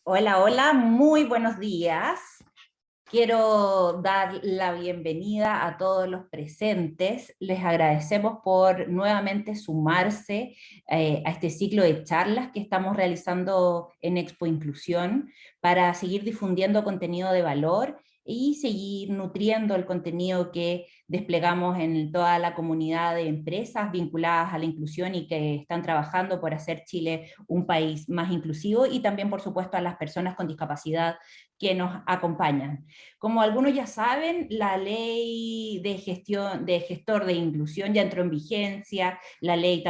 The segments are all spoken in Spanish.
Hola, hola, muy buenos días. Quiero dar la bienvenida a todos los presentes. Les agradecemos por nuevamente sumarse a este ciclo de charlas que estamos realizando en Expo Inclusión para seguir difundiendo contenido de valor y seguir nutriendo el contenido que desplegamos en toda la comunidad de empresas vinculadas a la inclusión y que están trabajando por hacer Chile un país más inclusivo, y también, por supuesto, a las personas con discapacidad que nos acompañan. Como algunos ya saben, la ley de gestión de gestor de inclusión ya entró en vigencia, la ley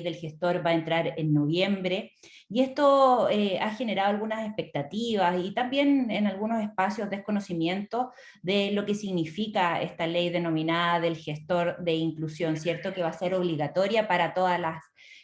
del gestor va a entrar en noviembre, y esto ha generado algunas expectativas y también en algunos espacios desconocimiento de lo que significa esta ley denominada del gestor de inclusión, ¿cierto? Que va a ser obligatoria para todas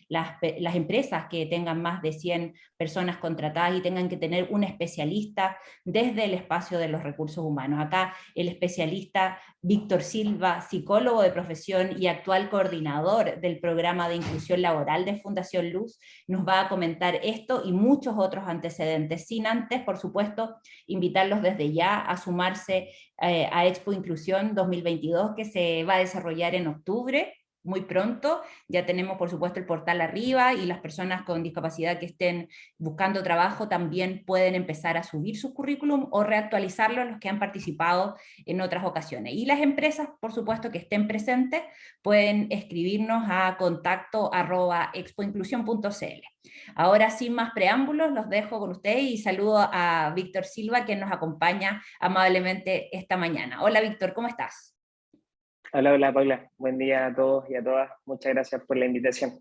las empresas que tengan más de 100 personas contratadas y tengan que tener un especialista desde el espacio de los recursos humanos. Acá el especialista Víctor Silva, psicólogo de profesión y actual coordinador del programa de inclusión laboral de Fundación Luz, nos va a comentar esto y muchos otros antecedentes, sin antes, por supuesto, invitarlos desde ya a sumarse a Expo Inclusión 2022, que se va a desarrollar en octubre, muy pronto. Ya tenemos, por supuesto, el portal arriba, y las personas con discapacidad que estén buscando trabajo también pueden empezar a subir su currículum o reactualizarlo los que han participado en otras ocasiones. Y las empresas, por supuesto, que estén presentes, pueden escribirnos a contacto@expoinclusión.cl. Ahora, sin más preámbulos, los dejo con ustedes y saludo a Víctor Silva, que nos acompaña amablemente esta mañana. Hola, Víctor, ¿cómo estás? Hola, hola Paula, buen día a todos y a todas, muchas gracias por la invitación.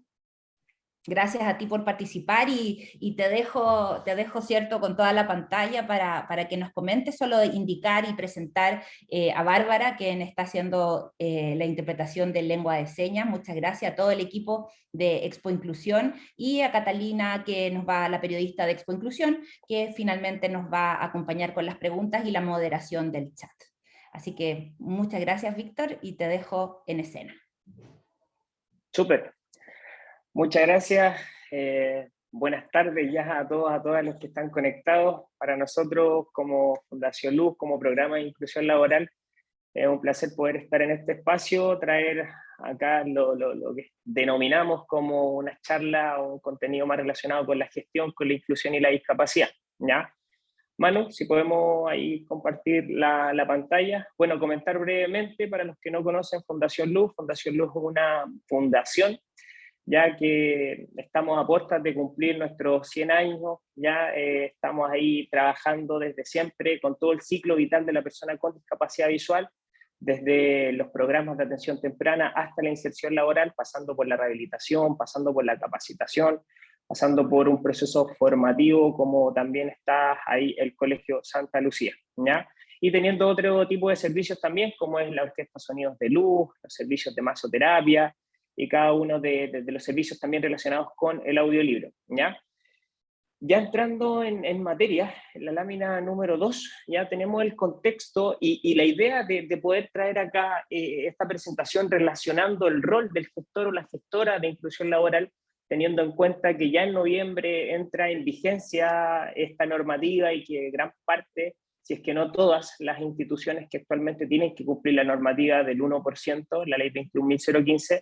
Gracias a ti por participar, y te dejo, cierto, con toda la pantalla para que nos comentes, solo de indicar y presentar a Bárbara, quien está haciendo la interpretación de lengua de señas. Muchas gracias a todo el equipo de Expo Inclusión, y a Catalina, la periodista de Expo Inclusión, que finalmente nos va a acompañar con las preguntas y la moderación del chat. Así que muchas gracias, Víctor, y te dejo en escena. Súper, muchas gracias. Buenas tardes ya a todos, a todas los que están conectados. Para nosotros como Fundación Luz, como programa de inclusión laboral, es un placer poder estar en este espacio, traer acá lo que denominamos como una charla o un contenido más relacionado con la gestión, con la inclusión y la discapacidad, ¿ya? Manu, si podemos ahí compartir la pantalla. Bueno, comentar brevemente para los que no conocen Fundación Luz. Fundación Luz es una fundación, ya que estamos a puertas de cumplir nuestros 100 años, ya estamos ahí trabajando desde siempre con todo el ciclo vital de la persona con discapacidad visual, desde los programas de atención temprana hasta la inserción laboral, pasando por la rehabilitación, pasando por la capacitación, pasando por un proceso formativo, como también está ahí el Colegio Santa Lucía, ¿ya? Y teniendo otro tipo de servicios también, como es la Orquesta Sonidos de Luz, los servicios de masoterapia, y cada uno de los servicios también relacionados con el audiolibro, ¿ya? Ya entrando en materia, en la lámina número 2, ya tenemos el contexto y la idea de poder traer acá esta presentación relacionando el rol del gestor o la gestora de inclusión laboral, teniendo en cuenta que ya en noviembre entra en vigencia esta normativa y que gran parte, si es que no todas, las instituciones que actualmente tienen que cumplir la normativa del 1%, la ley 21.015,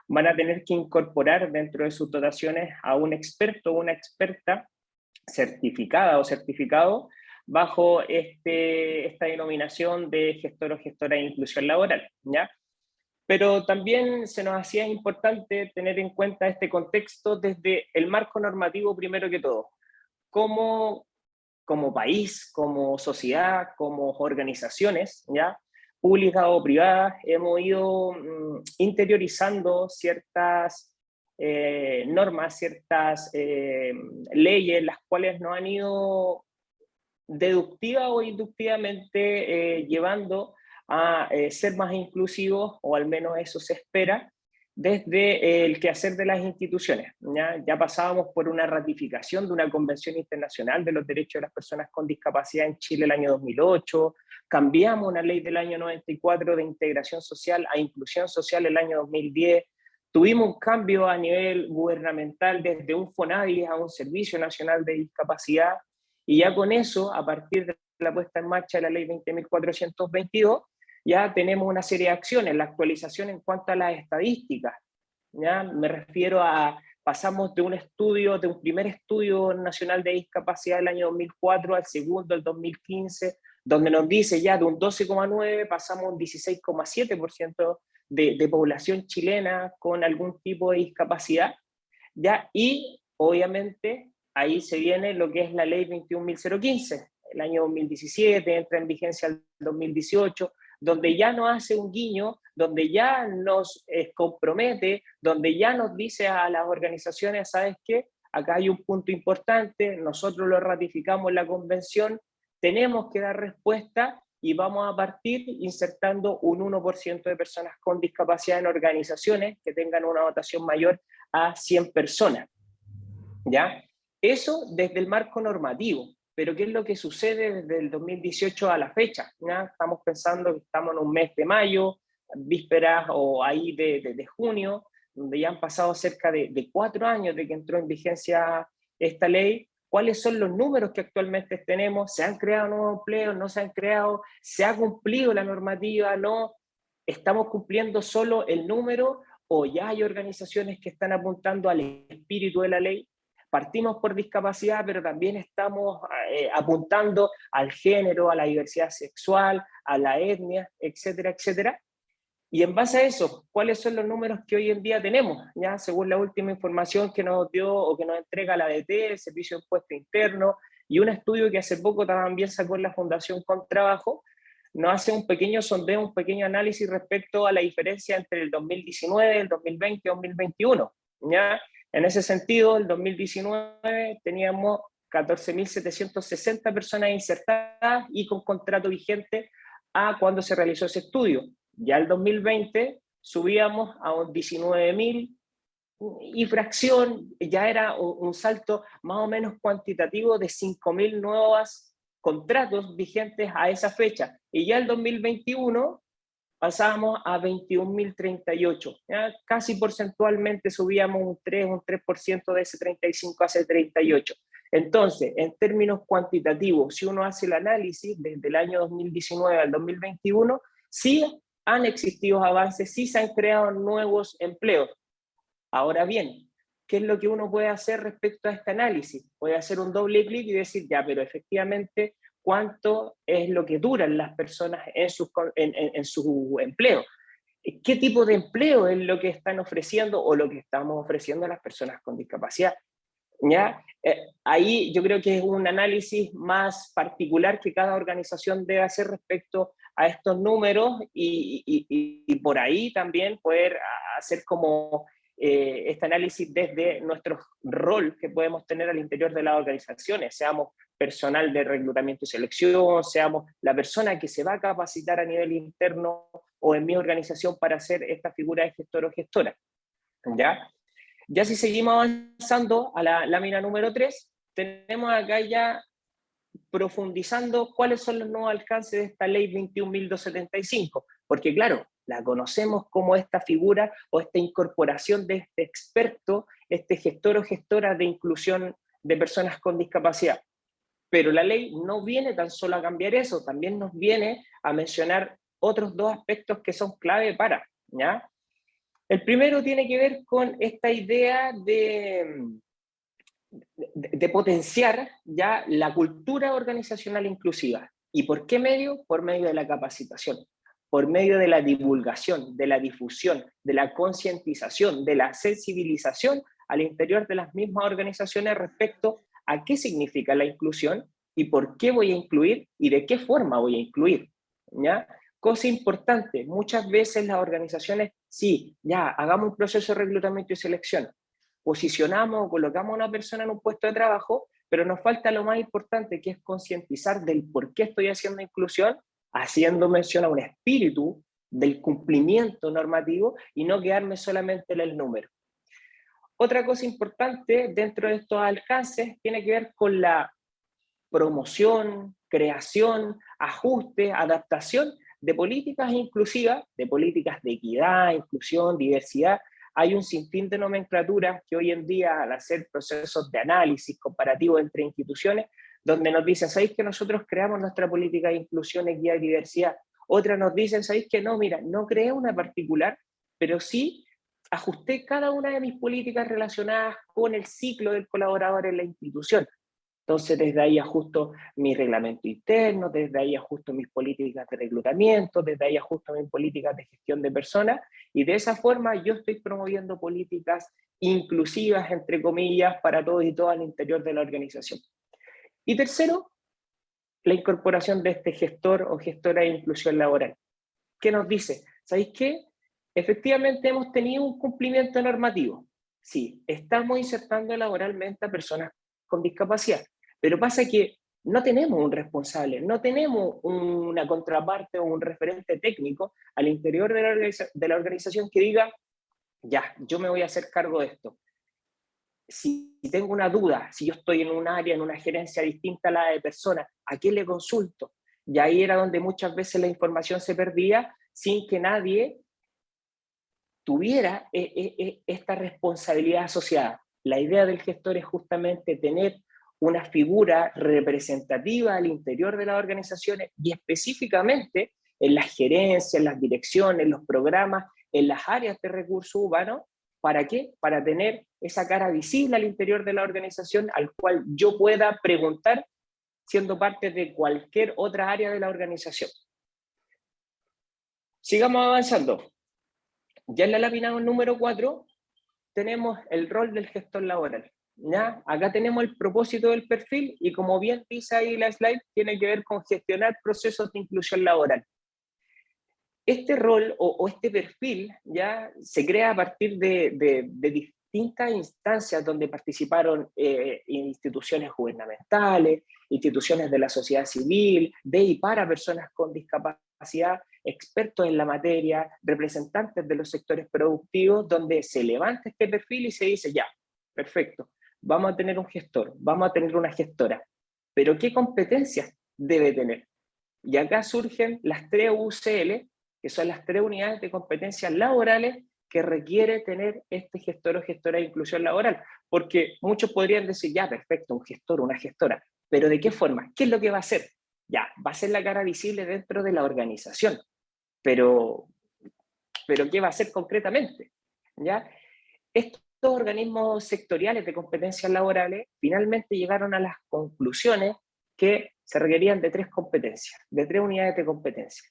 van a tener que incorporar dentro de sus dotaciones a un experto o una experta certificada o certificado bajo esta denominación de gestor o gestora de inclusión laboral, ¿ya? Pero también se nos hacía importante tener en cuenta este contexto desde el marco normativo primero que todo. Cómo como país, como sociedad, como organizaciones, ¿ya? Públicas o privadas, hemos ido interiorizando ciertas normas, ciertas leyes, las cuales nos han ido deductiva o inductivamente llevando a ser más inclusivos, o al menos eso se espera, desde el quehacer de las instituciones. Ya pasábamos por una ratificación de una Convención Internacional de los Derechos de las Personas con Discapacidad en Chile el año 2008, cambiamos una ley del año 94 de integración social a inclusión social el año 2010, tuvimos un cambio a nivel gubernamental desde un FONADI a un Servicio Nacional de Discapacidad, Y ya con eso, a partir de la puesta en marcha de la ley 20.422, ya tenemos una serie de acciones, la actualización en cuanto a las estadísticas, ¿ya? Me refiero a, pasamos de un estudio, de un primer estudio nacional de discapacidad del año 2004 al segundo, el 2015, donde nos dice ya de un 12,9 pasamos a un 16,7% de población chilena con algún tipo de discapacidad, ¿ya? Y obviamente ahí se viene lo que es la ley 21.015, el año 2017, entra en vigencia el 2018, donde ya nos hace un guiño, donde ya nos compromete, donde ya nos dice a las organizaciones, ¿sabes qué? Acá hay un punto importante, nosotros lo ratificamos en la convención, tenemos que dar respuesta y vamos a partir insertando un 1% de personas con discapacidad en organizaciones que tengan una dotación mayor a 100 personas, ¿ya? Eso desde el marco normativo, pero ¿qué es lo que sucede desde el 2018 a la fecha? ¿Ya? Estamos pensando que estamos en un mes de mayo, vísperas o ahí de junio, donde ya han pasado cerca de 4 años de que entró en vigencia esta ley. ¿Cuáles son los números que actualmente tenemos? ¿Se han creado nuevos empleos? ¿No se han creado? ¿Se ha cumplido la normativa? ¿No? ¿Estamos cumpliendo solo el número o ya hay organizaciones que están apuntando al espíritu de la ley? Partimos por discapacidad, pero también estamos apuntando al género, a la diversidad sexual, a la etnia, etcétera, etcétera. Y en base a eso, ¿cuáles son los números que hoy en día tenemos? Ya, según la última información que nos dio o que nos entrega la ADT, el Servicio de Impuesto Interno, y un estudio que hace poco también sacó la Fundación Contrabajo, nos hace un pequeño sondeo, un pequeño análisis respecto a la diferencia entre el 2019, el 2020 y el 2021. ¿Ya? En ese sentido, el 2019 teníamos 14.760 personas insertadas y con contrato vigente a cuando se realizó ese estudio. Ya el 2020 subíamos a un 19.000 y fracción, ya era un salto más o menos cuantitativo de 5.000 nuevos contratos vigentes a esa fecha. Y ya el 2021 pasábamos a 21.038. Casi porcentualmente subíamos un 3% de ese 35 a ese 38. Entonces, en términos cuantitativos, si uno hace el análisis desde el año 2019 al 2021, sí han existido avances, sí se han creado nuevos empleos. Ahora bien, ¿qué es lo que uno puede hacer respecto a este análisis? Puede hacer un doble clic y decir, ya, pero efectivamente, ¿cuánto es lo que duran las personas en su empleo? ¿Qué tipo de empleo es lo que están ofreciendo o lo que estamos ofreciendo a las personas con discapacidad? ¿Ya? Ahí yo creo que es un análisis más particular que cada organización debe hacer respecto a estos números y por ahí también poder hacer como este análisis desde nuestro rol que podemos tener al interior de las organizaciones, seamos personal de reclutamiento y selección, seamos la persona que se va a capacitar a nivel interno o en mi organización para hacer esta figura de gestor o gestora. ¿Ya? Ya si seguimos avanzando a la lámina número 3, tenemos acá ya profundizando cuáles son los nuevos alcances de esta ley 21.275, porque claro, la conocemos como esta figura o esta incorporación de este experto, este gestor o gestora de inclusión de personas con discapacidad. Pero la ley no viene tan solo a cambiar eso, también nos viene a mencionar otros dos aspectos que son clave para, ¿ya? El primero tiene que ver con esta idea de potenciar ya la cultura organizacional inclusiva. ¿Y por qué medio? Por medio de la capacitación, por medio de la divulgación, de la difusión, de la concientización, de la sensibilización al interior de las mismas organizaciones respecto a qué significa la inclusión y por qué voy a incluir y de qué forma voy a incluir. ¿Ya? Cosa importante, muchas veces las organizaciones, sí, ya, hagamos un proceso de reclutamiento y selección, posicionamos o colocamos a una persona en un puesto de trabajo, pero nos falta lo más importante, que es concientizar del por qué estoy haciendo inclusión, haciendo mención a un espíritu del cumplimiento normativo y no quedarme solamente en el número. Otra cosa importante dentro de estos alcances tiene que ver con la promoción, creación, ajuste, adaptación de políticas inclusivas, de políticas de equidad, inclusión, diversidad. Hay un sinfín de nomenclaturas que hoy en día, al hacer procesos de análisis comparativo entre instituciones, donde nos dicen, ¿sabéis que nosotros creamos nuestra política de inclusión, equidad y diversidad? Otras nos dicen, ¿sabéis que no? Mira, no creé una particular, pero sí ajusté cada una de mis políticas relacionadas con el ciclo del colaborador en la institución. Entonces, desde ahí ajusto mi reglamento interno, desde ahí ajusto mis políticas de reclutamiento, desde ahí ajusto mis políticas de gestión de personas, y de esa forma yo estoy promoviendo políticas inclusivas, entre comillas, para todos y todas al interior de la organización. Y tercero, la incorporación de este gestor o gestora de inclusión laboral. ¿Qué nos dice? ¿Sabéis qué? Efectivamente hemos tenido un cumplimiento normativo. Sí, estamos insertando laboralmente a personas con discapacidad, pero pasa que no tenemos un responsable, no tenemos una contraparte o un referente técnico al interior de la organización que diga, ya, yo me voy a hacer cargo de esto. Si tengo una duda, si yo estoy en un área, en una gerencia distinta a la de personas, ¿a quién le consulto? Y ahí era donde muchas veces la información se perdía sin que nadie tuviera esta responsabilidad asociada. La idea del gestor es justamente tener una figura representativa al interior de las organizaciones y específicamente en las gerencias, en las direcciones, en los programas, en las áreas de recursos humanos. ¿Para qué? Para tener esa cara visible al interior de la organización al cual yo pueda preguntar siendo parte de cualquier otra área de la organización. Sigamos avanzando. Ya en la lámina número 4 tenemos el rol del gestor laboral. ¿Ya? Acá tenemos el propósito del perfil y como bien dice ahí la slide, tiene que ver con gestionar procesos de inclusión laboral. Este rol o este perfil ya se crea a partir de distintas instancias donde participaron instituciones gubernamentales, instituciones de la sociedad civil, de y para personas con discapacidad, expertos en la materia, representantes de los sectores productivos, donde se levanta este perfil y se dice, ya, perfecto, vamos a tener un gestor, vamos a tener una gestora, pero ¿qué competencias debe tener? Y acá surgen las 3 UCL, que son las 3 unidades de competencias laborales que requiere tener este gestor o gestora de inclusión laboral. Porque muchos podrían decir, ya, perfecto, un gestor, una gestora, pero ¿de qué forma? ¿Qué es lo que va a hacer? Ya, va a ser la cara visible dentro de la organización, pero ¿qué va a hacer concretamente? ¿Ya? Estos organismos sectoriales de competencias laborales finalmente llegaron a las conclusiones que se requerían de 3 competencias, de 3 unidades de competencia.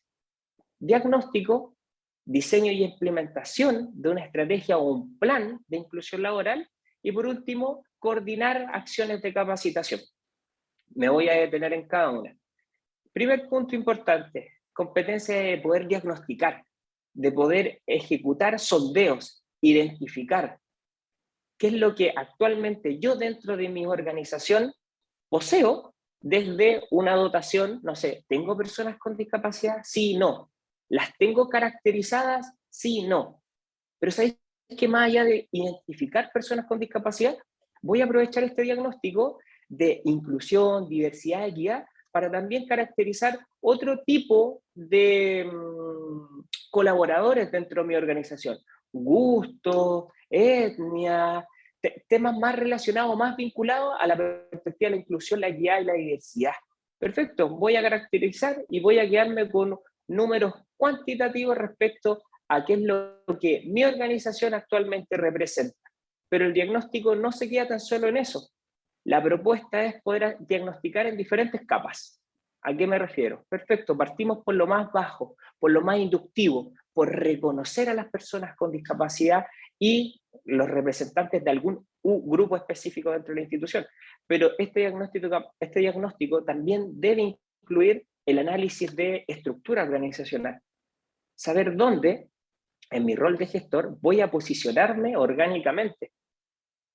Diagnóstico, diseño y implementación de una estrategia o un plan de inclusión laboral y por último, coordinar acciones de capacitación. Me voy a detener en cada una. Primer punto importante, competencia de poder diagnosticar, de poder ejecutar sondeos, identificar qué es lo que actualmente yo dentro de mi organización poseo desde una dotación, no sé, ¿tengo personas con discapacidad? Sí, no. ¿Las tengo caracterizadas? Sí, no. Pero ¿sabéis que más allá de identificar personas con discapacidad, voy a aprovechar este diagnóstico de inclusión, diversidad, equidad, para también caracterizar otro tipo de colaboradores dentro de mi organización? Gusto, etnia, temas más relacionados, más vinculados a la perspectiva de la inclusión, la equidad y la diversidad. Perfecto, voy a caracterizar y voy a quedarme con números cuantitativos respecto a qué es lo que mi organización actualmente representa. Pero el diagnóstico no se queda tan solo en eso. La propuesta es poder diagnosticar en diferentes capas. ¿A qué me refiero? Perfecto, partimos por lo más bajo, por lo más inductivo, por reconocer a las personas con discapacidad y los representantes de algún grupo específico dentro de la institución. Pero este diagnóstico también debe incluir el análisis de estructura organizacional. Saber dónde, en mi rol de gestor, voy a posicionarme orgánicamente.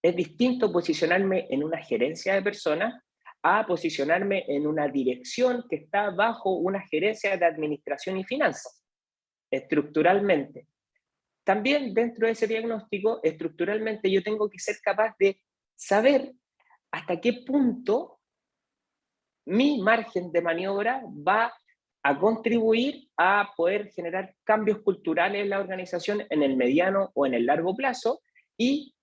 Es distinto posicionarme en una gerencia de personas a posicionarme en una dirección que está bajo una gerencia de administración y finanzas, estructuralmente. También dentro de ese diagnóstico, estructuralmente yo tengo que ser capaz de saber hasta qué punto mi margen de maniobra va a contribuir a poder generar cambios culturales en la organización en el mediano o en el largo plazo y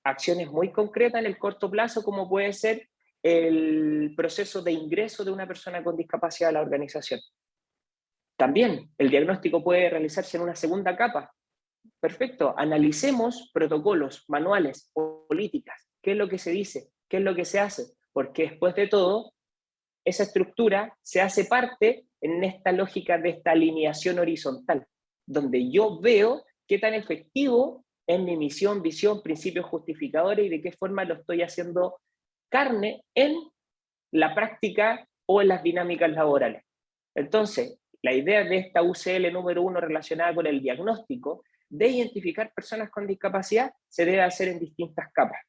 acciones muy concretas en el corto plazo, como puede ser el proceso de ingreso de una persona con discapacidad a la organización. También el diagnóstico puede realizarse en una segunda capa. Perfecto, analicemos protocolos, manuales, políticas, qué es lo que se dice, qué es lo que se hace, porque después de todo, esa estructura se hace parte en esta lógica de esta alineación horizontal, donde yo veo qué tan efectivo es mi misión, visión, principios justificadores y de qué forma lo estoy haciendo carne en la práctica o en las dinámicas laborales. Entonces, la idea de esta UCL número 1 relacionada con el diagnóstico de identificar personas con discapacidad se debe hacer en distintas capas.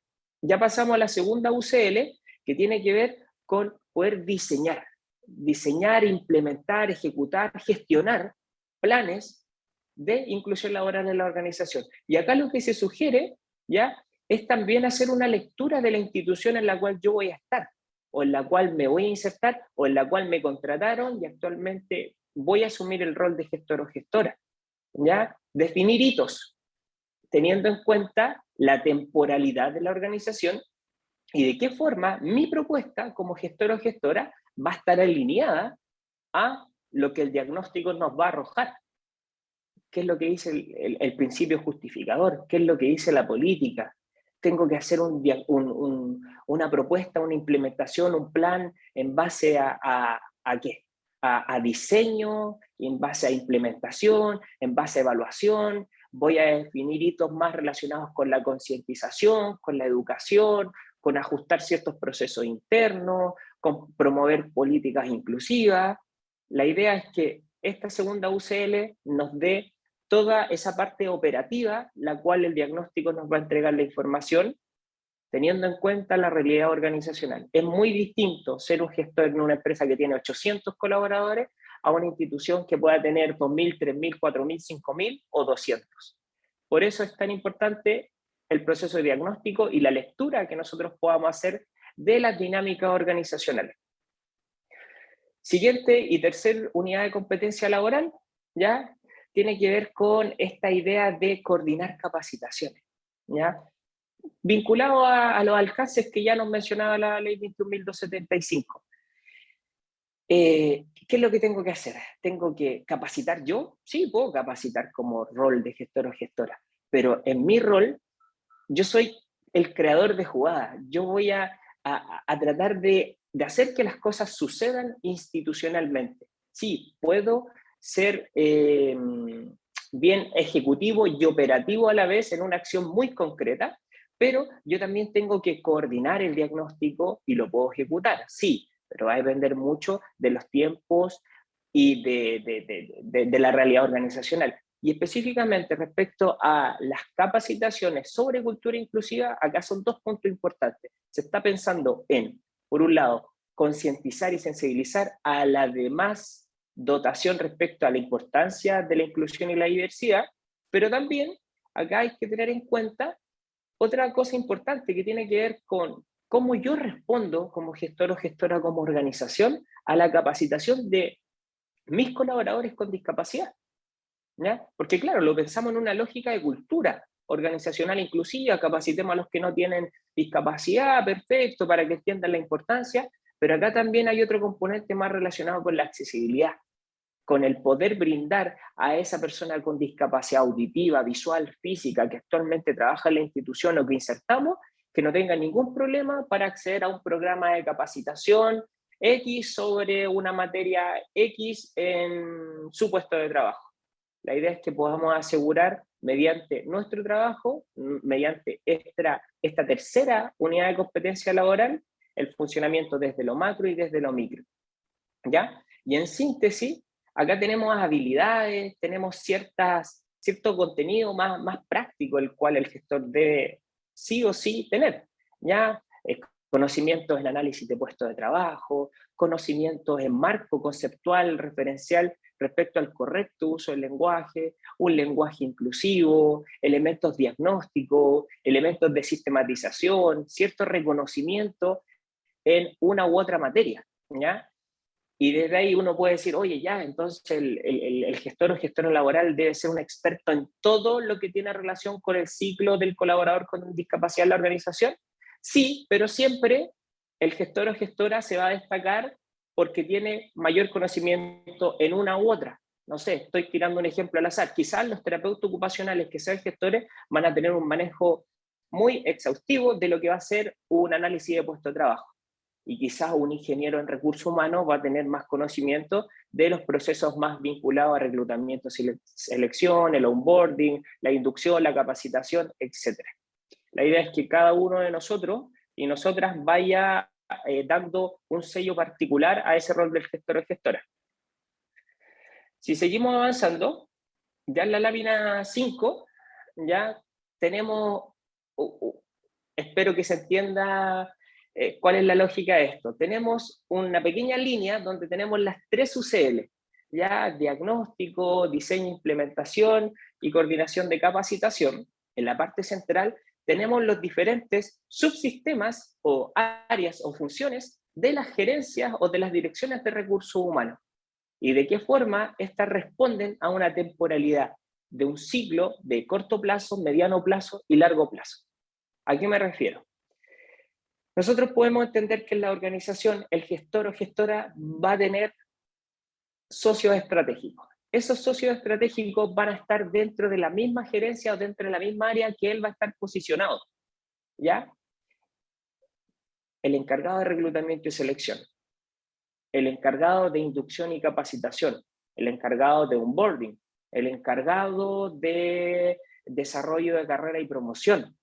Ya pasamos a la segunda UCL, que tiene que ver con poder diseñar, implementar, ejecutar, gestionar planes de inclusión laboral en la organización. Y acá lo que se sugiere, ¿ya?, es también hacer una lectura de la institución en la cual yo voy a estar, o en la cual me voy a insertar, o en la cual me contrataron y actualmente voy a asumir el rol de gestor o gestora. ¿Ya? Definir hitos, teniendo en cuenta la temporalidad de la organización y de qué forma mi propuesta como gestor o gestora va a estar alineada a lo que el diagnóstico nos va a arrojar. ¿Qué es lo que dice el principio justificador? ¿Qué es lo que dice la política? Tengo que hacer una propuesta, una implementación, un plan en base ¿a qué? A diseño, en base a implementación, en base a evaluación. Voy a definir hitos más relacionados con la concientización, con la educación, con ajustar ciertos procesos internos, con promover políticas inclusivas. La idea es que esta segunda UCL nos dé toda esa parte operativa, la cual el diagnóstico nos va a entregar la información, teniendo en cuenta la realidad organizacional. Es muy distinto ser un gestor en una empresa que tiene 800 colaboradores a una institución que pueda tener 2.000, 3.000, 4.000, 5.000 o 200. Por eso es tan importante el proceso de diagnóstico y la lectura que nosotros podamos hacer de las dinámicas organizacionales. Siguiente y tercer unidad de competencia laboral, ¿ya?, tiene que ver con esta idea de coordinar capacitaciones, ¿ya?, vinculado a los alcances que ya nos mencionaba la ley 21.275. ¿Qué es lo que tengo que hacer? ¿Tengo que capacitar yo? Sí, puedo capacitar como rol de gestor o gestora, pero en mi rol, yo soy el creador de jugadas. Yo voy a tratar de hacer que las cosas sucedan institucionalmente. Sí, puedo ser bien ejecutivo y operativo a la vez en una acción muy concreta, pero yo también tengo que coordinar el diagnóstico y lo puedo ejecutar, sí, pero va a depender mucho de los tiempos y de la realidad organizacional. Y específicamente respecto a las capacitaciones sobre cultura inclusiva, acá son dos puntos importantes. Se está pensando en, por un lado, concientizar y sensibilizar a la demás dotación respecto a la importancia de la inclusión y la diversidad, pero también acá hay que tener en cuenta otra cosa importante que tiene que ver con cómo yo respondo como gestor o gestora, como organización, a la capacitación de mis colaboradores con discapacidad, ¿ya? Porque claro, lo pensamos en una lógica de cultura organizacional inclusiva, capacitemos a los que no tienen discapacidad, perfecto, para que entiendan la importancia, pero acá también hay otro componente más relacionado con la accesibilidad, con el poder brindar a esa persona con discapacidad auditiva, visual, física, que actualmente trabaja en la institución o que insertamos, que no tenga ningún problema para acceder a un programa de capacitación X sobre una materia X en su puesto de trabajo. La idea es que podamos asegurar mediante nuestro trabajo, mediante esta tercera unidad de competencia laboral, el funcionamiento desde lo macro y desde lo micro, ¿ya? Y en síntesis, acá tenemos habilidades, tenemos cierto contenido más práctico, el cual el gestor debe sí o sí tener, ¿ya? Conocimientos en análisis de puestos de trabajo, conocimientos en marco conceptual, referencial respecto al correcto uso del lenguaje, un lenguaje inclusivo, elementos diagnósticos, elementos de sistematización, cierto reconocimiento en una u otra materia, ¿ya? Y desde ahí uno puede decir, oye, ya, entonces el gestor o gestora laboral debe ser un experto en todo lo que tiene relación con el ciclo del colaborador con discapacidad en la organización. Sí, pero siempre el gestor o gestora se va a destacar porque tiene mayor conocimiento en una u otra. No sé, estoy tirando un ejemplo al azar. Quizás los terapeutas ocupacionales que sean gestores van a tener un manejo muy exhaustivo de lo que va a ser un análisis de puesto de trabajo. Y quizás un ingeniero en recursos humanos va a tener más conocimiento de los procesos más vinculados a reclutamiento, selección, el onboarding, la inducción, la capacitación, etc. La idea es que cada uno de nosotros y nosotras vaya dando un sello particular a ese rol del gestor o gestora. Si seguimos avanzando, ya en la lámina 5, ya tenemos, espero que se entienda cuál es la lógica de esto. Tenemos una pequeña línea donde tenemos las 3 UCL, ya diagnóstico, diseño, implementación y coordinación de capacitación. En la parte central tenemos los diferentes subsistemas o áreas o funciones de las gerencias o de las direcciones de recursos humanos y de qué forma estas responden a una temporalidad de un ciclo de corto plazo, mediano plazo y largo plazo. ¿A qué me refiero? Nosotros podemos entender que en la organización el gestor o gestora va a tener socios estratégicos. Esos socios estratégicos van a estar dentro de la misma gerencia o dentro de la misma área que él va a estar posicionado, ¿ya? El encargado de reclutamiento y selección, el encargado de inducción y capacitación, el encargado de onboarding, el encargado de desarrollo de carrera y promoción,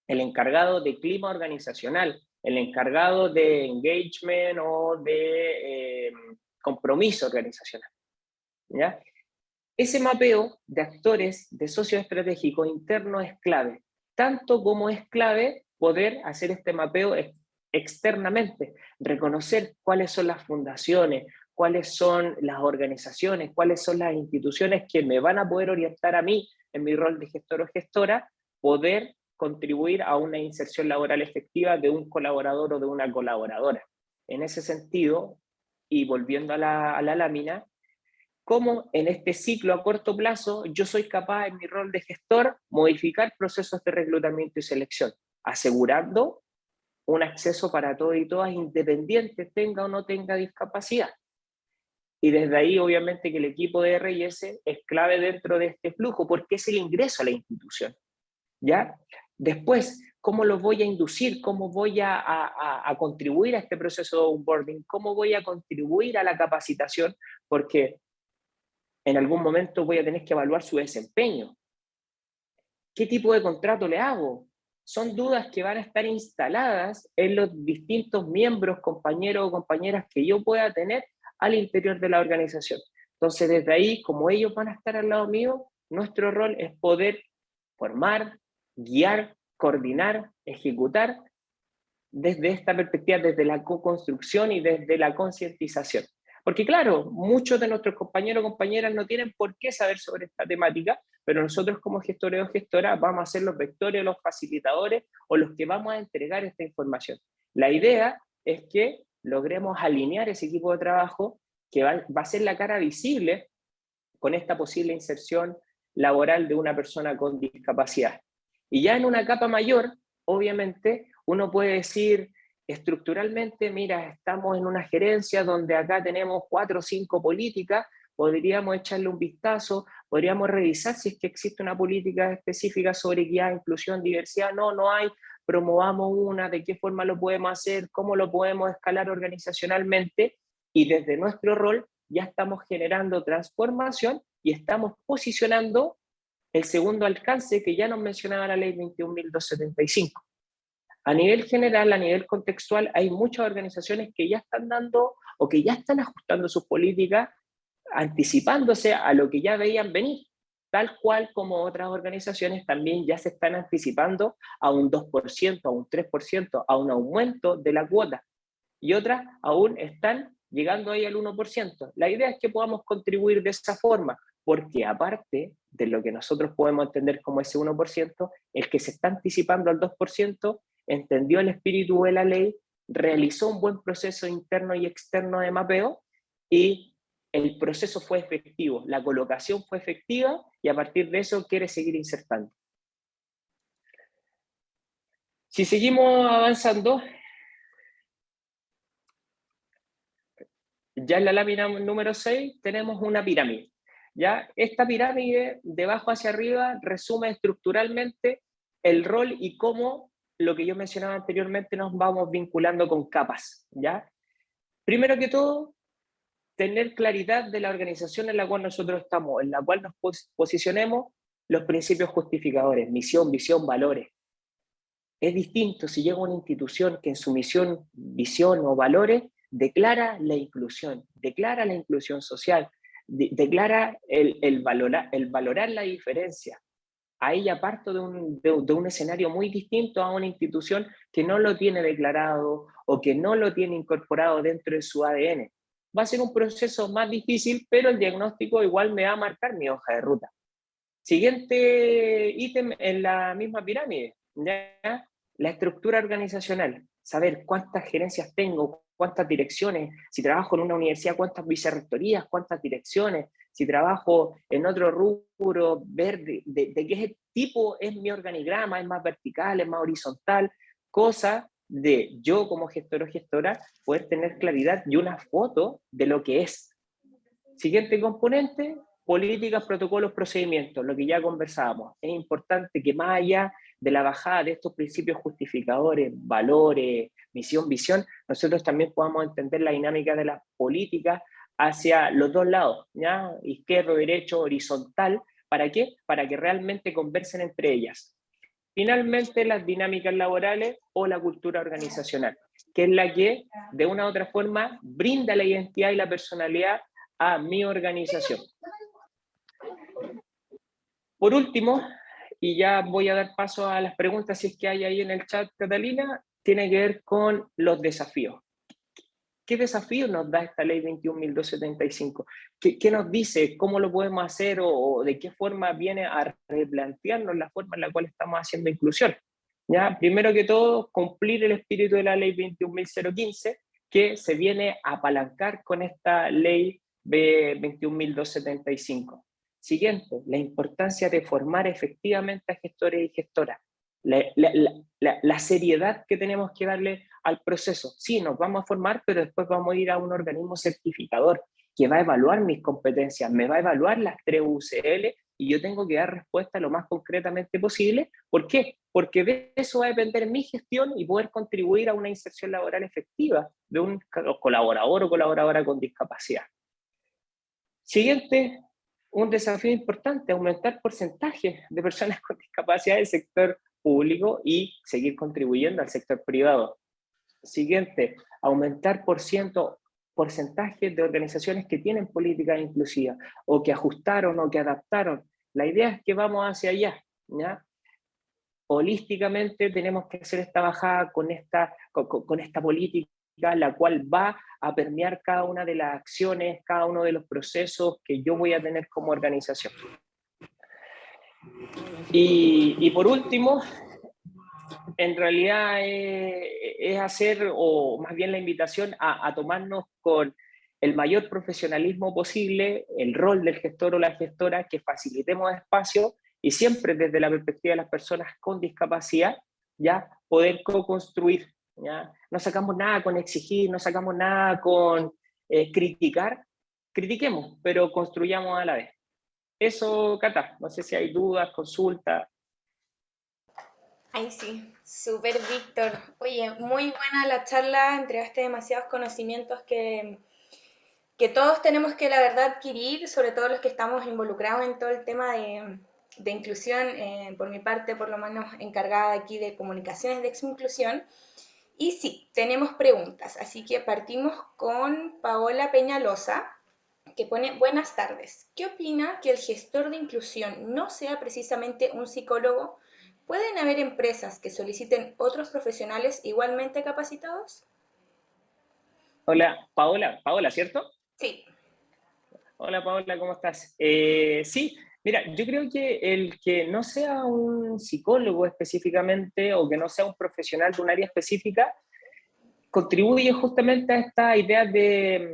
el encargado de clima organizacional, el encargado de engagement o de compromiso organizacional, ¿ya? Ese mapeo de actores, de socios estratégicos internos es clave, tanto como es clave poder hacer este mapeo externamente, reconocer cuáles son las fundaciones, cuáles son las organizaciones, cuáles son las instituciones que me van a poder orientar a mí en mi rol de gestor o gestora, poder contribuir a una inserción laboral efectiva de un colaborador o de una colaboradora. En ese sentido, y volviendo a la lámina, cómo en este ciclo a corto plazo yo soy capaz en mi rol de gestor modificar procesos de reclutamiento y selección, asegurando un acceso para todos y todas, independiente tenga o no tenga discapacidad. Y desde ahí, obviamente, que el equipo de R&S es clave dentro de este flujo, porque es el ingreso a la institución, ¿ya? Después, ¿cómo lo voy a inducir? ¿Cómo voy a contribuir a este proceso de onboarding? ¿Cómo voy a contribuir a la capacitación? Porque en algún momento voy a tener que evaluar su desempeño. ¿Qué tipo de contrato le hago? Son dudas que van a estar instaladas en los distintos miembros, compañeros o compañeras que yo pueda tener al interior de la organización. Entonces, desde ahí, como ellos van a estar al lado mío, nuestro rol es poder formar, guiar, coordinar, ejecutar desde esta perspectiva, desde la co-construcción y desde la concientización. Porque claro, muchos de nuestros compañeros o compañeras no tienen por qué saber sobre esta temática, pero nosotros como gestores o gestoras vamos a ser los vectores, los facilitadores o los que vamos a entregar esta información. La idea es que logremos alinear ese equipo de trabajo que va a ser la cara visible con esta posible inserción laboral de una persona con discapacidad. Y ya en una capa mayor, obviamente, uno puede decir estructuralmente, mira, estamos en una gerencia donde acá tenemos 4 o 5 políticas, podríamos echarle un vistazo, podríamos revisar si es que existe una política específica sobre equidad, inclusión, diversidad. No, no hay, promovamos una, de qué forma lo podemos hacer, cómo lo podemos escalar organizacionalmente, y desde nuestro rol ya estamos generando transformación y estamos posicionando el segundo alcance que ya nos mencionaba la ley 21.275. A nivel general, a nivel contextual, hay muchas organizaciones que ya están dando o que ya están ajustando sus políticas, anticipándose a lo que ya veían venir, tal cual como otras organizaciones también ya se están anticipando a un 2%, a un 3%, a un aumento de la cuota, y otras aún están llegando ahí al 1%. La idea es que podamos contribuir de esa forma, porque aparte de lo que nosotros podemos entender como ese 1%, el que se está anticipando al 2% entendió el espíritu de la ley, realizó un buen proceso interno y externo de mapeo y el proceso fue efectivo, la colocación fue efectiva y a partir de eso quiere seguir insertando. Si seguimos avanzando, Ya en la lámina número 6 tenemos una pirámide. ¿Ya? Esta pirámide, de abajo hacia arriba, resume estructuralmente el rol y cómo, lo que yo mencionaba anteriormente, nos vamos vinculando con capas. ¿Ya? Primero que todo, tener claridad de la organización en la cual nosotros estamos, en la cual nos posicionemos, los principios justificadores, misión, visión, valores. Es distinto si llega una institución que en su misión, visión o valores declara la inclusión social, declara el valorar la diferencia. Ahí ya parto de un escenario muy distinto a una institución que no lo tiene declarado o que no lo tiene incorporado dentro de su ADN. Va a ser un proceso más difícil, pero el diagnóstico igual me va a marcar mi hoja de ruta. Siguiente ítem en la misma pirámide, ¿ya? La estructura organizacional, saber cuántas gerencias tengo, cuántas direcciones, si trabajo en una universidad, cuántas vicerrectorías, cuántas direcciones, si trabajo en otro rubro, ver de qué tipo es mi organigrama, es más vertical, es más horizontal, cosa de yo como gestor o gestora poder tener claridad y una foto de lo que es. Siguiente componente, políticas, protocolos, procedimientos, lo que ya conversábamos. Es importante que más allá de la bajada de estos principios justificadores, valores, misión, visión, nosotros también podamos entender la dinámica de las políticas hacia los dos lados, ¿ya? Izquierdo, derecho, horizontal. ¿Para qué? Para que realmente conversen entre ellas. Finalmente, las dinámicas laborales o la cultura organizacional, que es la que, de una u otra forma, brinda la identidad y la personalidad a mi organización. Por último, y ya voy a dar paso a las preguntas si es que hay ahí en el chat, Catalina, tiene que ver con los desafíos. ¿Qué desafíos nos da esta ley 21.275? ¿Qué nos dice? ¿Cómo lo podemos hacer? ¿O de qué forma viene a replantearnos la forma en la cual estamos haciendo inclusión? ¿Ya? Primero que todo, cumplir el espíritu de la ley 21.015, que se viene a apalancar con esta ley 21.275. Siguiente, la importancia de formar efectivamente a gestores y gestoras. La seriedad que tenemos que darle al proceso. Sí, nos vamos a formar, pero después vamos a ir a un organismo certificador que va a evaluar mis competencias, me va a evaluar las 3 UCL y yo tengo que dar respuesta lo más concretamente posible. ¿Por qué? Porque de eso va a depender mi gestión y poder contribuir a una inserción laboral efectiva de un colaborador o colaboradora con discapacidad. Siguiente, un desafío importante, aumentar porcentajes de personas con discapacidad del sector público y seguir contribuyendo al sector privado. Siguiente, aumentar porcentajes de organizaciones que tienen políticas inclusivas o que ajustaron o que adaptaron. La idea es que vamos hacia allá, ¿ya? Holísticamente tenemos que hacer esta bajada con esta política, la cual va a permear cada una de las acciones, cada uno de los procesos que yo voy a tener como organización. Y por último, en realidad es hacer, o más bien la invitación a tomarnos con el mayor profesionalismo posible, el rol del gestor o la gestora, que facilitemos espacio y siempre desde la perspectiva de las personas con discapacidad, ya poder co-construir. ¿Ya? No sacamos nada con exigir, no sacamos nada con criticar, critiquemos, pero construyamos a la vez. Eso, Cata, no sé si hay dudas, consultas. Ay, sí, súper, Víctor. Oye, muy buena la charla, entregaste demasiados conocimientos que todos tenemos que, la verdad, adquirir, sobre todo los que estamos involucrados en todo el tema de inclusión, por mi parte, por lo menos encargada aquí de comunicaciones de inclusión. Y sí, tenemos preguntas, así que partimos con Paola Peñalosa, que pone: buenas tardes. ¿Qué opina que el gestor de inclusión no sea precisamente un psicólogo? ¿Pueden haber empresas que soliciten otros profesionales igualmente capacitados? Hola, Paola, ¿cierto? Sí. Hola Paola, ¿cómo estás? Sí, mira, yo creo que el que no sea un psicólogo específicamente o que no sea un profesional de un área específica, contribuye justamente a esta idea de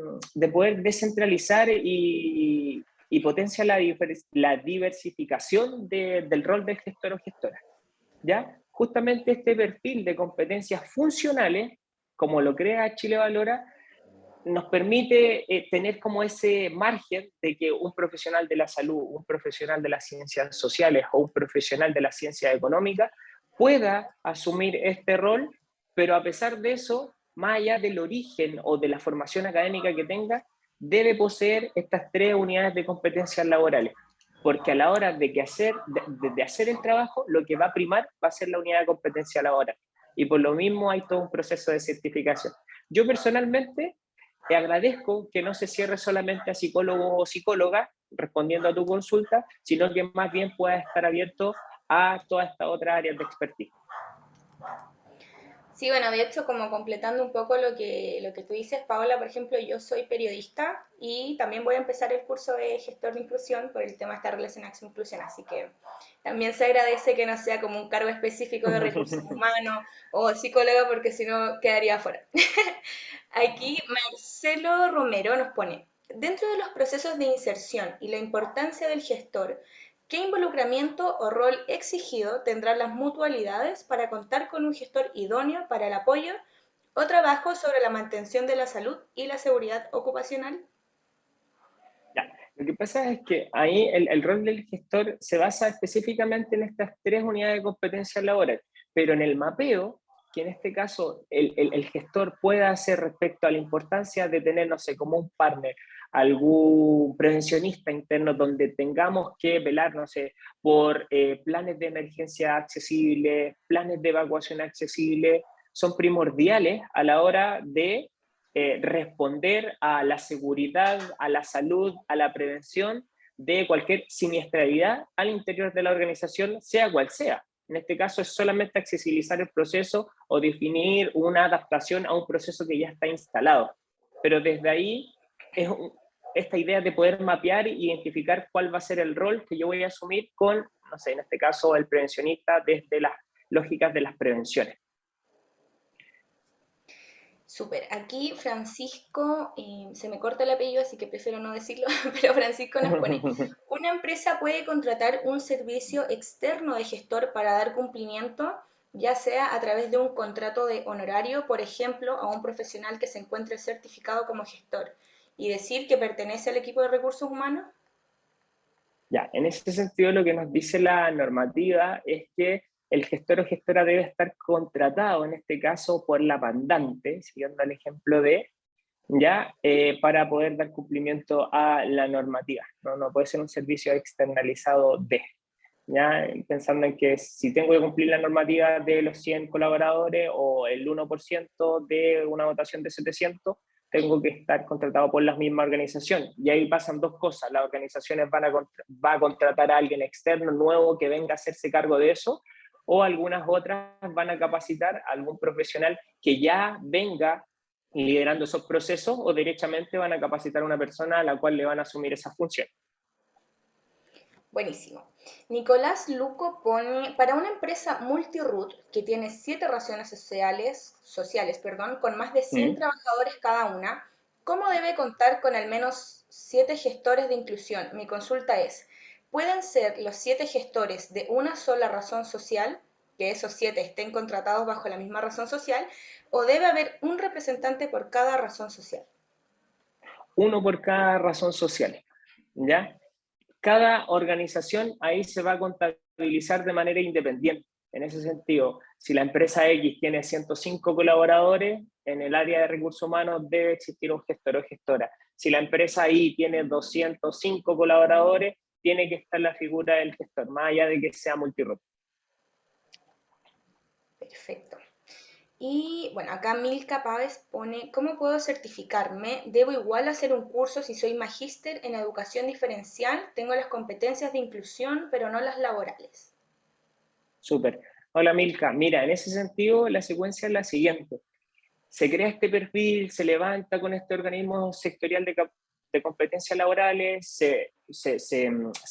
poder descentralizar y potencia la diversificación del rol del gestor o gestora. ¿Ya? Justamente este perfil de competencias funcionales, como lo crea Chile Valora, nos permite tener como ese margen de que un profesional de la salud, un profesional de las ciencias sociales o un profesional de la ciencia económica pueda asumir este rol, pero a pesar de eso, más allá del origen o de la formación académica que tenga, debe poseer estas 3 unidades de competencias laborales, porque a la hora de hacer el trabajo, lo que va a primar va a ser la unidad de competencia laboral. Y por lo mismo hay todo un proceso de certificación. Yo personalmente te agradezco que no se cierre solamente a psicólogo o psicóloga respondiendo a tu consulta, sino que más bien pueda estar abierto a todas estas otras áreas de expertise. Sí, bueno, de hecho, como completando un poco lo que tú dices, Paola, por ejemplo, yo soy periodista y también voy a empezar el curso de gestor de inclusión por el tema de esta relación con inclusión, así que también se agradece que no sea como un cargo específico de recursos humanos o psicólogo, porque si no quedaría fuera. Aquí Marcelo Romero nos pone, dentro de los procesos de inserción y la importancia del gestor, ¿qué involucramiento o rol exigido tendrán las mutualidades para contar con un gestor idóneo para el apoyo o trabajo sobre la mantención de la salud y la seguridad ocupacional? Ya. Lo que pasa es que ahí el rol del gestor se basa específicamente en estas 3 unidades de competencia laboral, pero en el mapeo, que en este caso el gestor pueda hacer respecto a la importancia de tener, no sé, como un partner, algún prevencionista interno donde tengamos que velar, no sé, por planes de emergencia accesibles, planes de evacuación accesibles, son primordiales a la hora de responder a la seguridad, a la salud, a la prevención de cualquier siniestralidad al interior de la organización, sea cual sea. En este caso es solamente accesibilizar el proceso o definir una adaptación a un proceso que ya está instalado. Pero desde ahí es esta idea de poder mapear e identificar cuál va a ser el rol que yo voy a asumir con, no sé, en este caso el prevencionista desde las lógicas de las prevenciones. Súper. Aquí Francisco, se me corta el apellido, así que prefiero no decirlo, pero Francisco nos pone, ¿una empresa puede contratar un servicio externo de gestor para dar cumplimiento, ya sea a través de un contrato de honorario, por ejemplo, a un profesional que se encuentre certificado como gestor, y decir que pertenece al equipo de recursos humanos? Ya, en ese sentido lo que nos dice la normativa es que el gestor o gestora debe estar contratado, en este caso, por la mandante, siguiendo el ejemplo de, ya, para poder dar cumplimiento a la normativa. No, no puede ser un servicio externalizado de, ya, pensando en que si tengo que cumplir la normativa de los 100 colaboradores o el 1% de una votación de 700, tengo que estar contratado por la misma organización. Y ahí pasan dos cosas. Las organizaciones va a contratar a alguien externo nuevo que venga a hacerse cargo de eso, o algunas otras van a capacitar a algún profesional que ya venga liderando esos procesos, o derechamente van a capacitar a una persona a la cual le van a asumir esa función. Buenísimo. Nicolás Luco pone, para una empresa multiroot que tiene 7 razones sociales, con más de 100 ¿Mm? trabajadores cada una, ¿cómo debe contar con al menos 7 gestores de inclusión? Mi consulta es, ¿pueden ser los 7 gestores de una sola razón social, que esos 7 estén contratados bajo la misma razón social, o debe haber un representante por cada razón social? Uno por cada razón social, ¿ya? Cada organización ahí se va a contabilizar de manera independiente. En ese sentido, si la empresa X tiene 105 colaboradores, en el área de recursos humanos debe existir un gestor o gestora. Si la empresa Y tiene 205 colaboradores, tiene que estar la figura del gestor, más allá de que sea multirol. Perfecto. Y bueno, acá Milka Páez pone, ¿cómo puedo certificarme? ¿Debo igual hacer un curso si soy magíster en educación diferencial? Tengo las competencias de inclusión, pero no las laborales. Súper. Hola Milka, mira, en ese sentido la secuencia es la siguiente. Se crea este perfil, se levanta con este organismo sectorial de competencias laborales, se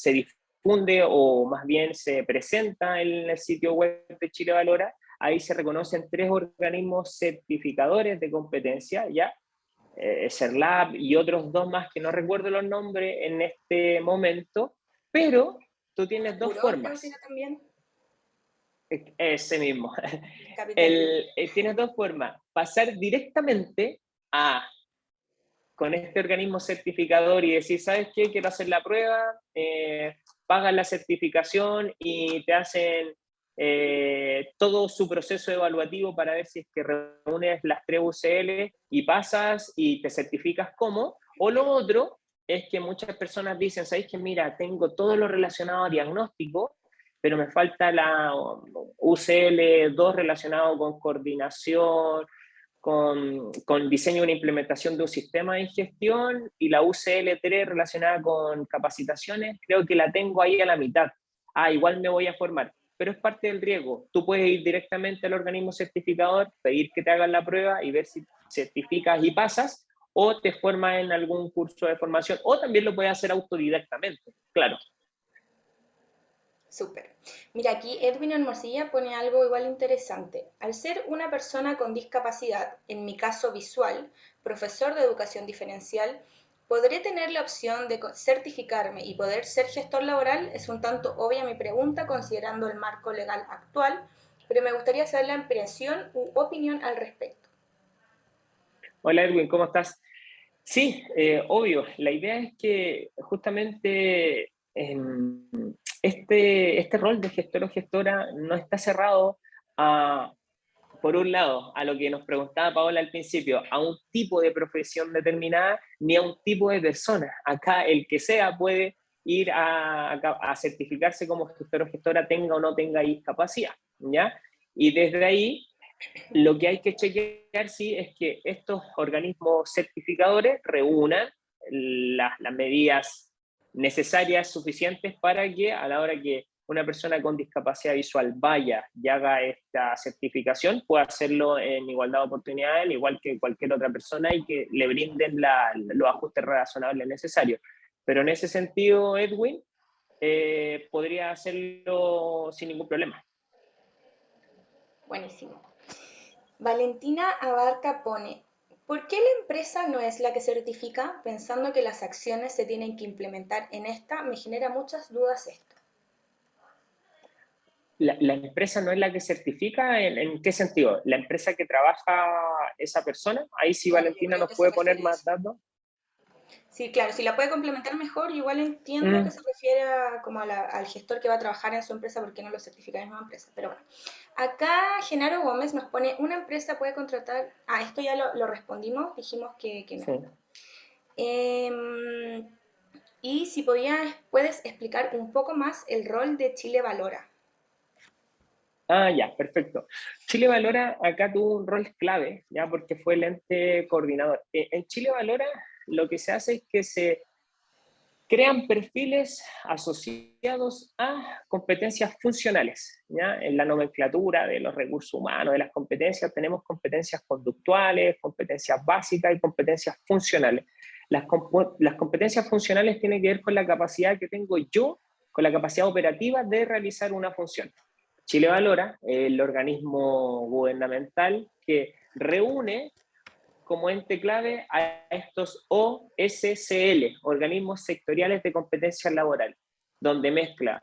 difunde o más bien se presenta en el sitio web de Chile Valora. Ahí se reconocen 3 organismos certificadores de competencia, ¿ya? CERLAB y otros 2 más que no recuerdo los nombres en este momento, pero tú tienes 2 ¿Curón creo que era formas. también? Ese mismo. Capital. Tienes 2 formas. Pasar directamente a con este organismo certificador y decir, ¿sabes qué? Quiero hacer la prueba, pagas la certificación y te hacen todo su proceso evaluativo para ver si es que reúnes las 3 UCL y pasas y te certificas como. O lo otro es que muchas personas dicen, ¿sabes qué? Mira, tengo todo lo relacionado a diagnóstico, pero me falta la UCL2 relacionado con coordinación, con diseño y una implementación de un sistema de gestión, y la UCL3 relacionada con capacitaciones, creo que la tengo ahí a la mitad. Igual me voy a formar, pero es parte del riesgo. Tú puedes ir directamente al organismo certificador, pedir que te hagan la prueba y ver si certificas y pasas, o te formas en algún curso de formación, o también lo puedes hacer autodidactamente, claro. Súper. Mira, aquí Edwin Hermosilla pone algo igual interesante. Al ser una persona con discapacidad, en mi caso visual, profesor de educación diferencial, ¿podré tener la opción de certificarme y poder ser gestor laboral? Es un tanto obvia mi pregunta considerando el marco legal actual, pero me gustaría saber la impresión u opinión al respecto. Hola Edwin, ¿cómo estás? Sí, obvio. La idea es que justamente este rol de gestor o gestora no está cerrado a, por un lado, a lo que nos preguntaba Paola al principio, a un tipo de profesión determinada, ni a un tipo de persona. Acá el que sea puede ir a certificarse como gestor o gestora, tenga o no tenga discapacidad, ¿ya? Y desde ahí lo que hay que chequear, sí, es que estos organismos certificadores reúnan las medidas necesarias, suficientes para que a la hora que una persona con discapacidad visual vaya y haga esta certificación, pueda hacerlo en igualdad de oportunidades, igual que cualquier otra persona, y que le brinden los ajustes razonables necesarios. Pero en ese sentido, Edwin, podría hacerlo sin ningún problema. Buenísimo. Valentina Abarca pone, ¿por qué la empresa no es la que certifica? Pensando que las acciones se tienen que implementar en esta, me genera muchas dudas esto. La empresa no es la que certifica, ¿en qué sentido? ¿La empresa que trabaja esa persona? Ahí sí Claro, yo Valentina creo nos que se puede poner refiere a más eso. datos. Sí, claro, si la puede complementar mejor, igual entiendo que Mm, se refiere a, como al gestor que va a trabajar en su empresa porque no lo certifica en la misma empresa. Pero bueno, acá Genaro Gómez nos pone, una empresa puede contratar, esto ya lo respondimos, dijimos que no. sí. Em, y si puedes explicar un poco más el rol de Chile Valora. Ya, perfecto. Chile Valora acá tuvo un rol clave, ya, porque fue el ente coordinador. En Chile Valora lo que se hace es que se crean perfiles asociados a competencias funcionales, ¿ya? En la nomenclatura de los recursos humanos, de las competencias, tenemos competencias conductuales, competencias básicas y competencias funcionales. Las competencias funcionales tienen que ver con la capacidad que tengo yo, con la capacidad operativa de realizar una función. Chile Valora, el organismo gubernamental que reúne como ente clave a estos OSCL, organismos sectoriales de competencia laboral, donde mezcla,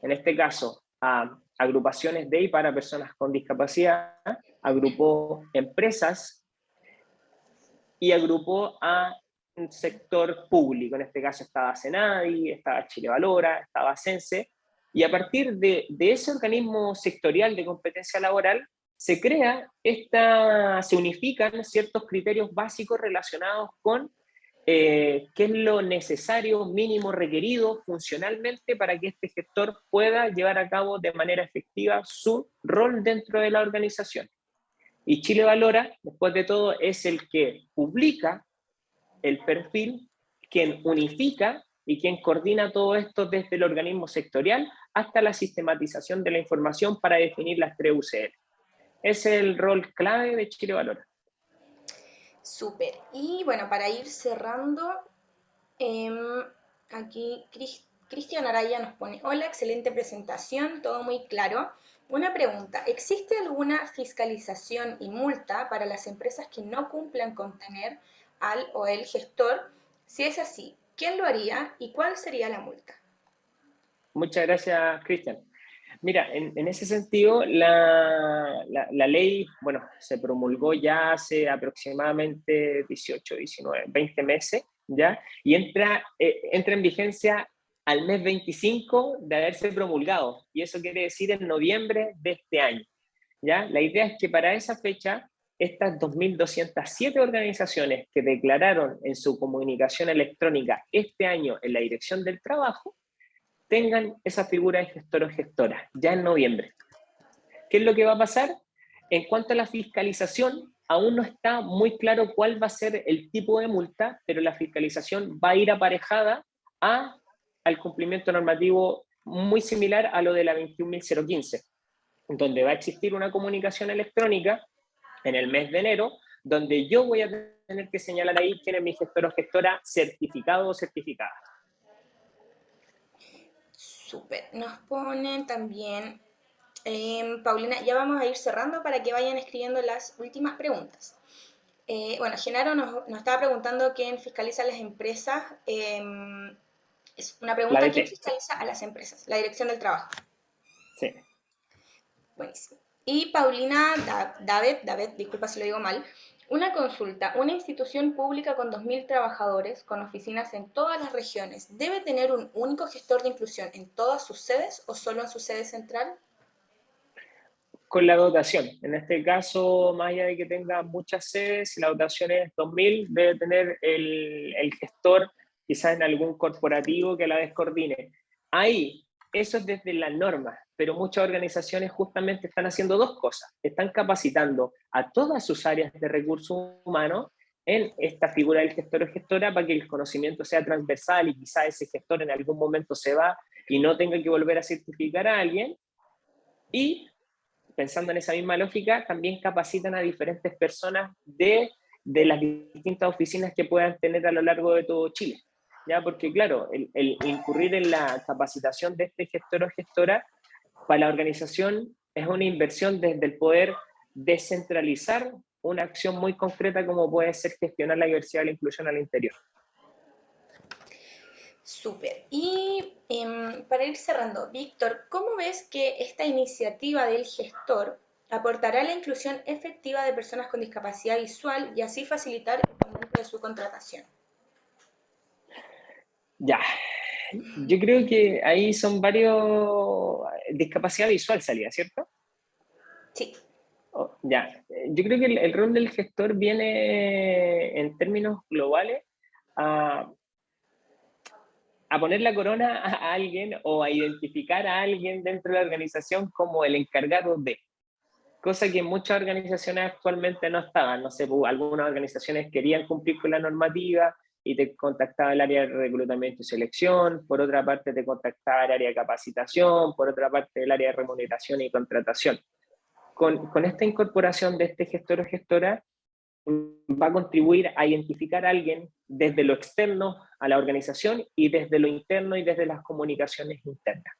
en este caso, a agrupaciones de y para personas con discapacidad, agrupó empresas y agrupó a un sector público. En este caso estaba Senadi, estaba Chile Valora, estaba Sense, y a partir de ese organismo sectorial de competencia laboral se se unifican ciertos criterios básicos relacionados con qué es lo necesario, mínimo requerido funcionalmente para que este gestor pueda llevar a cabo de manera efectiva su rol dentro de la organización. Y Chile Valora, después de todo, es el que publica el perfil, quien unifica y quien coordina todo esto desde el organismo sectorial hasta la sistematización de la información para definir las 3 UCL. Ese es el rol clave de Chile Valora. Súper. Y bueno, para ir cerrando, aquí Cristian Araya nos pone, hola, excelente presentación, todo muy claro. Una pregunta, ¿existe alguna fiscalización y multa para las empresas que no cumplan con tener al o el gestor? Si es así, ¿quién lo haría y cuál sería la multa? Muchas gracias, Cristian. Mira, en ese sentido, la ley, bueno, se promulgó ya hace aproximadamente 18, 19, 20 meses, ¿ya? Y entra en vigencia al mes 25 de haberse promulgado, y eso quiere decir en noviembre de este año, ¿ya? La idea es que para esa fecha, estas 2.207 organizaciones que declararon en su comunicación electrónica este año en la Dirección del Trabajo, tengan esa figura de gestor o gestora, ya en noviembre. ¿Qué es lo que va a pasar? En cuanto a la fiscalización, aún no está muy claro cuál va a ser el tipo de multa, pero la fiscalización va a ir aparejada al cumplimiento normativo muy similar a lo de la 21.015, donde va a existir una comunicación electrónica en el mes de enero, donde yo voy a tener que señalar ahí quién es mi gestor o gestora certificado o certificada. Súper. Nos ponen también, Paulina, ya vamos a ir cerrando para que vayan escribiendo las últimas preguntas. Bueno, Genaro nos estaba preguntando quién fiscaliza a las empresas. Es una La pregunta, ¿quién DT, sí. fiscaliza a las empresas? La Dirección del Trabajo. Sí. Buenísimo. Y Paulina David, disculpa si lo digo mal, una consulta, una institución pública con 2.000 trabajadores, con oficinas en todas las regiones, ¿debe tener un único gestor de inclusión en todas sus sedes o solo en su sede central? Con la dotación. En este caso, más allá de que tenga muchas sedes, si la dotación es 2.000, debe tener el gestor quizás en algún corporativo que a la vez coordine. Ahí, eso es desde la norma, pero muchas organizaciones justamente están haciendo dos cosas. Están capacitando a todas sus áreas de recursos humanos en esta figura del gestor o gestora para que el conocimiento sea transversal y quizás ese gestor en algún momento se va y no tenga que volver a certificar a alguien. Y pensando en esa misma lógica, también capacitan a diferentes personas de las distintas oficinas que puedan tener a lo largo de todo Chile. ¿Ya? Porque claro, el incurrir en la capacitación de este gestor o gestora para la organización es una inversión desde el poder descentralizar una acción muy concreta como puede ser gestionar la diversidad y la inclusión al interior. Súper. Y para ir cerrando, Víctor, ¿cómo ves que esta iniciativa del gestor aportará a la inclusión efectiva de personas con discapacidad visual y así facilitar el momento de su contratación? Ya, yo creo que ahí son varios, discapacidad visual salía, ¿cierto? Sí. Oh, ya, yo creo que el rol del gestor viene en términos globales a, a poner la corona a alguien o a identificar a alguien dentro de la organización como el encargado de, cosa que muchas organizaciones actualmente no estaban. No sé, algunas organizaciones querían cumplir con la normativa y te contactaba el área de reclutamiento y selección, por otra parte te contactaba el área de capacitación, por otra parte el área de remuneración y contratación. Con esta incorporación de este gestor o gestora, va a contribuir a identificar a alguien desde lo externo a la organización y desde lo interno y desde las comunicaciones internas.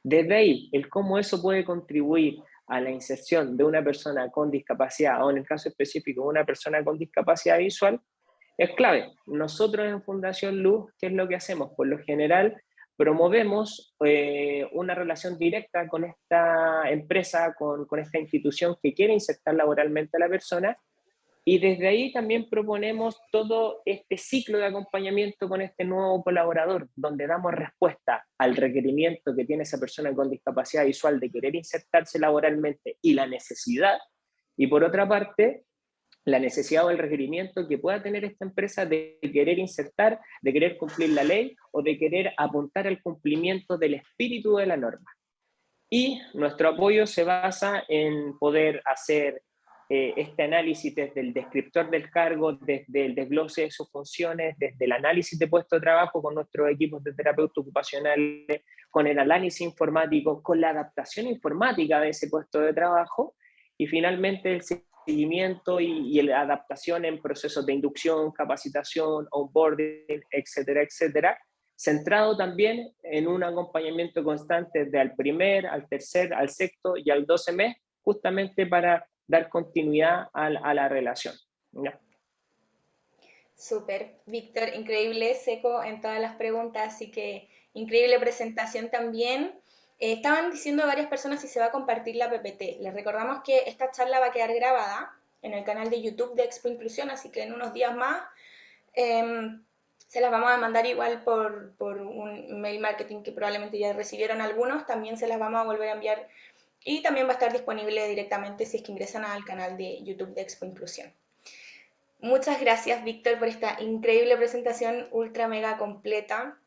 Desde ahí, el cómo eso puede contribuir a la inserción de una persona con discapacidad, o en el caso específico, una persona con discapacidad visual, es clave. Nosotros en Fundación Luz, ¿qué es lo que hacemos? Por lo general, promovemos una relación directa con esta empresa, con esta institución que quiere insertar laboralmente a la persona, y desde ahí también proponemos todo este ciclo de acompañamiento con este nuevo colaborador, donde damos respuesta al requerimiento que tiene esa persona con discapacidad visual de querer insertarse laboralmente y la necesidad, y por otra parte, la necesidad o el requerimiento que pueda tener esta empresa de querer insertar, de querer cumplir la ley o de querer apuntar al cumplimiento del espíritu de la norma. Y nuestro apoyo se basa en poder hacer este análisis desde el descriptor del cargo, desde el desglose de sus funciones, desde el análisis de puesto de trabajo con nuestros equipos de terapeutas ocupacionales, con el análisis informático, con la adaptación informática de ese puesto de trabajo y finalmente el seguimiento y la adaptación en procesos de inducción, capacitación, onboarding, etcétera, etcétera, centrado también en un acompañamiento constante desde al primer, al tercer, al sexto y al 12 mes, justamente para dar continuidad a la relación. ¿Ya? Súper, Víctor, increíble, seco en todas las preguntas, así que increíble presentación también. Estaban diciendo varias personas si se va a compartir la PPT. Les recordamos que esta charla va a quedar grabada en el canal de YouTube de Expo Inclusión, así que en unos días más se las vamos a mandar igual por un mail marketing que probablemente ya recibieron algunos, también se las vamos a volver a enviar y también va a estar disponible directamente si es que ingresan al canal de YouTube de Expo Inclusión. Muchas gracias, Víctor, por esta increíble presentación ultra mega completa.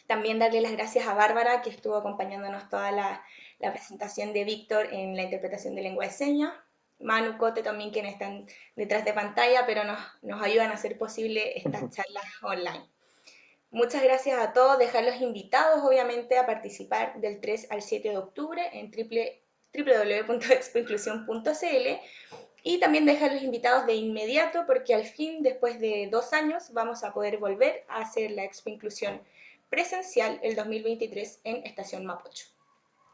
También darle las gracias a Bárbara, que estuvo acompañándonos toda la presentación de Víctor en la interpretación de lengua de señas. Manu, Cote también, quienes están detrás de pantalla, pero nos ayudan a hacer posible estas charlas online. Muchas gracias a todos, dejarlos invitados obviamente a participar del 3 al 7 de octubre en www.expoinclusión.cl y también dejarlos invitados de inmediato porque al fin, después de 2 años, vamos a poder volver a hacer la Expo Inclusión presencial el 2023 en Estación Mapocho.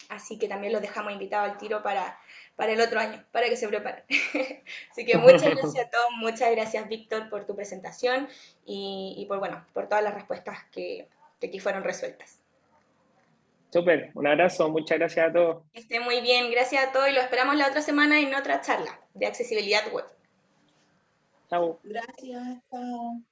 Así que también los dejamos invitados al tiro para el otro año, para que se preparen. Así que muchas gracias a todos, muchas gracias Víctor por tu presentación y por todas las respuestas que aquí fueron resueltas. Súper, un abrazo, muchas gracias a todos. Que esté muy bien, gracias a todos y lo esperamos la otra semana en otra charla de accesibilidad web. Chao. Gracias, chao.